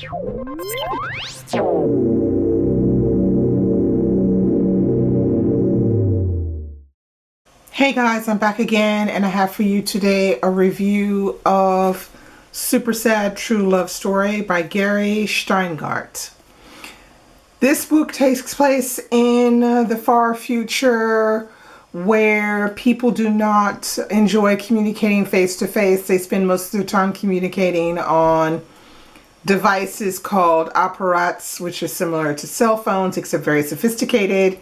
Hey guys, I'm back again, and I have for you today a review of Super Sad True Love Story by Gary Shteyngart. This book takes place in the far future where people do not enjoy communicating face to face. They spend most of their time communicating on devices called apparats, which are similar to cell phones except very sophisticated.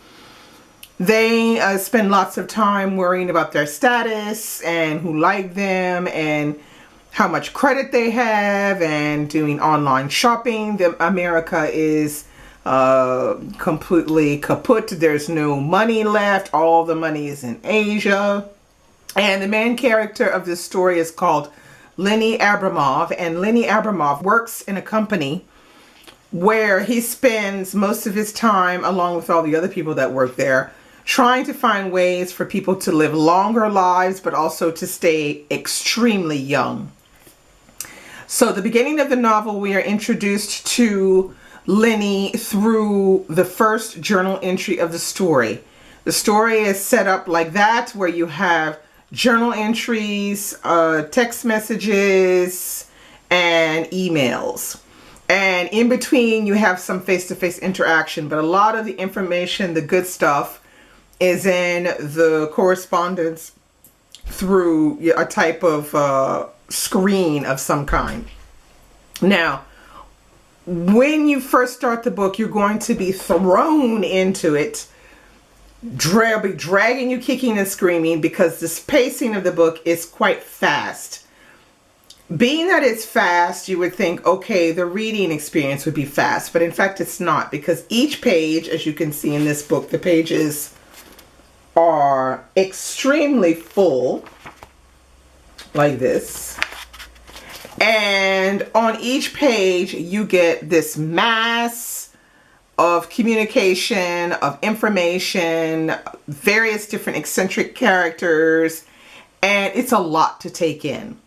They spend lots of time worrying about their status and who liked them and how much credit they have and doing online shopping. America is completely kaput. There's no money left. All the money is in Asia. And the main character of this story is called Lenny Abramov. And Lenny Abramov works in a company where he spends most of his time, along with all the other people that work there, trying to find ways for people to live longer lives, but also to stay extremely young. So the beginning of the novel, we are introduced to Lenny through the first journal entry of the story. The story is set up like that, where you have journal entries, text messages, and emails. And in between, you have some face-to-face interaction, but a lot of the information, the good stuff, is in the correspondence through a type of screen of some kind. Now, when you first start the book, you're going to be thrown into it, dragging you kicking and screaming, because this pacing of the book is quite fast. Being that it's fast, you would think, okay, the reading experience would be fast, but in fact it's not, because each page, as you can see in this book, the pages are extremely full, like this, and on each page you get this mass of communication, of information, various different eccentric characters, and it's a lot to take in.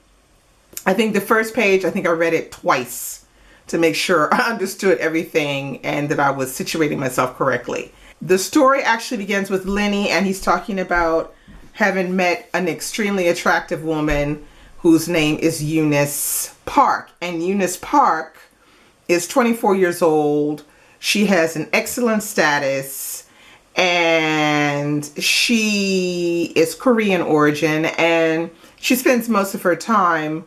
I think the first page, I read it twice to make sure I understood everything and that I was situating myself correctly. The story actually begins with Lenny, and he's talking about having met an extremely attractive woman whose name is Eunice Park. And Eunice Park is 24 years old. She has an excellent status, and she is Korean origin, and she spends most of her time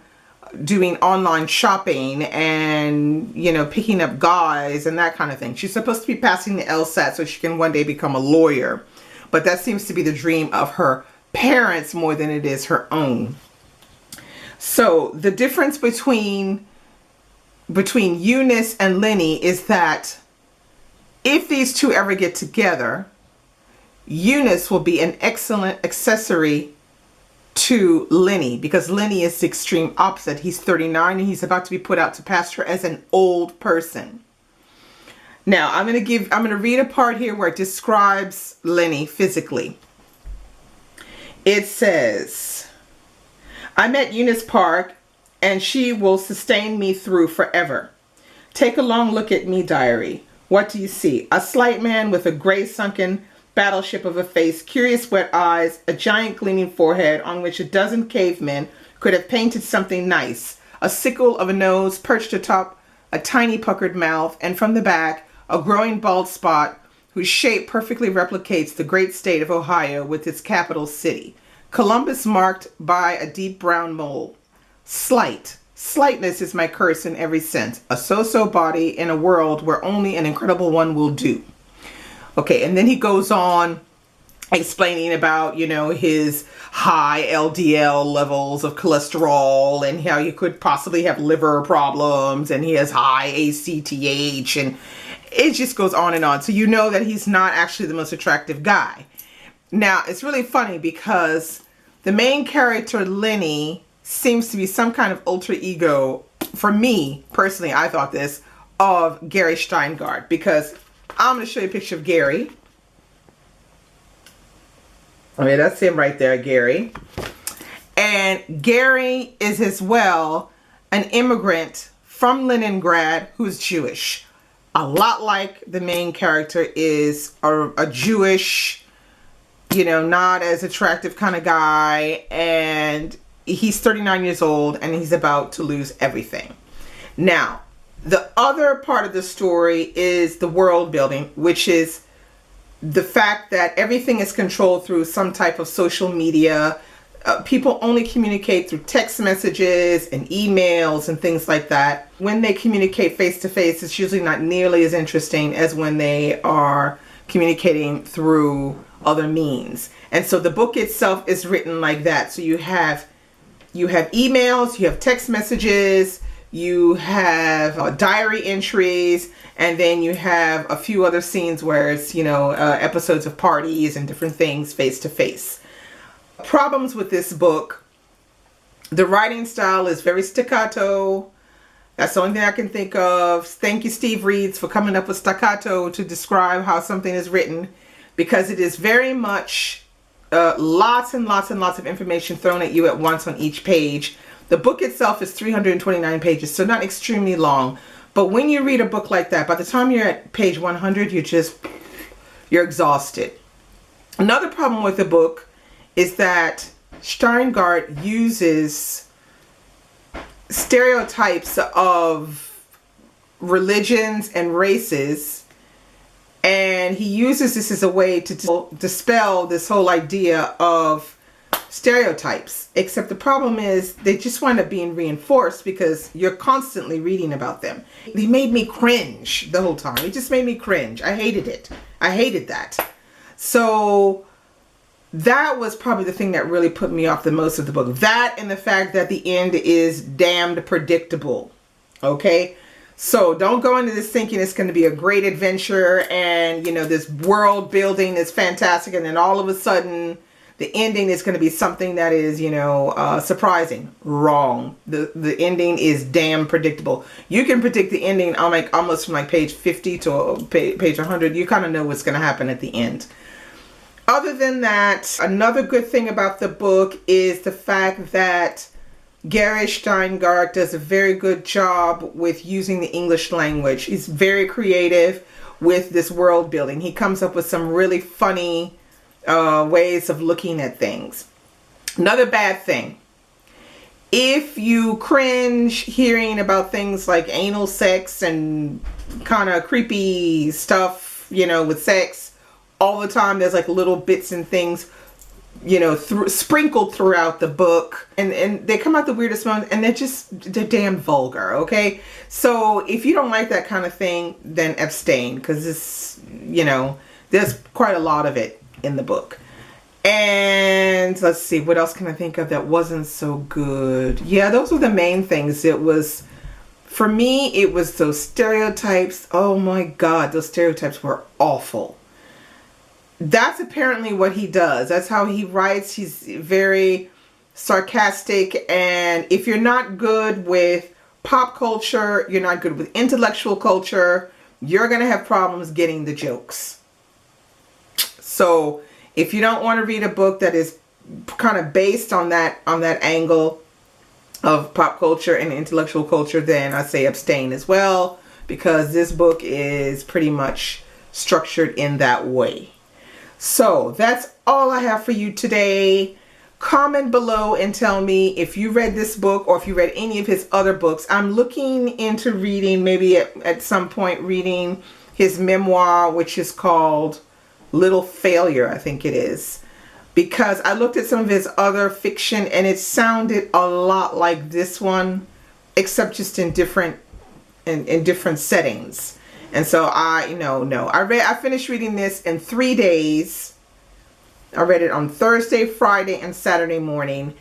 doing online shopping and, you know, picking up guys and that kind of thing. She's supposed to be passing the LSAT so she can one day become a lawyer, but that seems to be the dream of her parents more than it is her own. So the difference between Eunice and Lenny is that if these two ever get together, Eunice will be an excellent accessory to Lenny, because Lenny is the extreme opposite. He's 39 and he's about to be put out to pasture as an old person. Now, I'm going to read a part here where it describes Lenny physically. It says, I met Eunice Park, and she will sustain me through forever. Take a long look at me, diary. What do you see? A slight man with a gray sunken battleship of a face, curious wet eyes, a giant gleaming forehead on which a dozen cavemen could have painted something nice, a sickle of a nose perched atop a tiny puckered mouth, and from the back, a growing bald spot whose shape perfectly replicates the great state of Ohio with its capital city. Columbus marked by a deep brown mole. Slightness is my curse in every sense, a so-so body in a world where only an incredible one will do. Okay, and then he goes on explaining about, you know, his high LDL levels of cholesterol and how he could possibly have liver problems, and he has high ACTH, and it just goes on and on. So you know that he's not actually the most attractive guy. Now, it's really funny because the main character, Lenny, seems to be some kind of alter ego, for me, personally, I thought this, of Gary Shteyngart, because I'm going to show you a picture of Gary. Okay, that's him right there, Gary. And Gary is as well an immigrant from Leningrad who's Jewish. A lot like the main character is a Jewish, not as attractive kind of guy. And he's 39 years old and he's about to lose everything. Now, the other part of the story is the world building, which is the fact that everything is controlled through some type of social media. People only communicate through text messages and emails and things like that. When they communicate face to face, it's usually not nearly as interesting as when they are communicating through other means. And so the book itself is written like that. So you have emails, you have text messages, you have diary entries, and then you have a few other scenes where it's, episodes of parties and different things face to face. Problems with this book: the writing style is very staccato. That's the only thing I can think of. Thank you, Steve Reeds, for coming up with staccato to describe how something is written, because it is very much lots and lots and lots of information thrown at you at once on each page. The book itself is 329 pages, so not extremely long. But when you read a book like that, by the time you're at page 100, you're exhausted. Another problem with the book is that Steingart uses stereotypes of religions and races, and he uses this as a way to dispel this whole idea of stereotypes. Except the problem is they just wind up being reinforced because you're constantly reading about them. They made me cringe the whole time. It just made me cringe. I hated it. I hated that. So that was probably the thing that really put me off the most of the book. That and the fact that the end is damned predictable. Okay? So don't go into this thinking it's going to be a great adventure and, this world building is fantastic, and then all of a sudden the ending is going to be something that is, surprising. Wrong. The ending is damn predictable. You can predict the ending almost from page 50 to page 100. You kind of know what's going to happen at the end. Other than that, another good thing about the book is the fact that Gary Steingart does a very good job with using the English language. He's very creative with this world building. He comes up with some really funny ways of looking at things. Another bad thing: if you cringe hearing about things like anal sex and kind of creepy stuff, with sex all the time, there's little bits and things, sprinkled throughout the book, and they come out the weirdest moments, and they're damn vulgar. Okay, so if you don't like that kind of thing, then abstain, because it's, there's quite a lot of it in the book. And let's see, what else can I think of that wasn't so good? Yeah, those were the main things. For me, it was those stereotypes. Oh my God, those stereotypes were awful. That's apparently what he does. That's how he writes. He's very sarcastic. And if you're not good with pop culture, you're not good with intellectual culture, you're going to have problems getting the jokes. So if you don't want to read a book that is kind of based on that angle of pop culture and intellectual culture, then I say abstain as well, because this book is pretty much structured in that way. So that's all I have for you today. Comment below and tell me if you read this book or if you read any of his other books. I'm looking into reading, maybe at some point, reading his memoir, which is called Little Failure, I think it is. Because I looked at some of his other fiction and it sounded a lot like this one, except just in different settings. And so I finished reading this in 3 days. I read it on Thursday, Friday, and Saturday morning.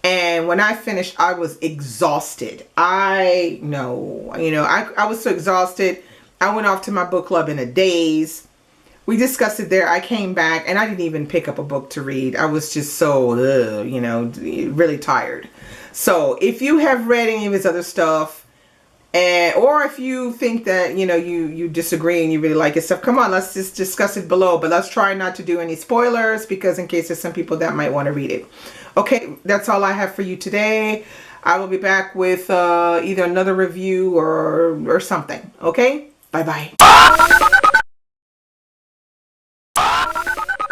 And when I finished, I was exhausted. I was so exhausted. I went off to my book club in a daze. We discussed it there. I came back and I didn't even pick up a book to read. I was just so, really tired. So if you have read any of his other stuff, or if you think that, you disagree and you really like his stuff, come on, let's just discuss it below. But let's try not to do any spoilers, because in case there's some people that might want to read it. Okay, that's all I have for you today. I will be back with either another review or something. Okay? Bye-bye.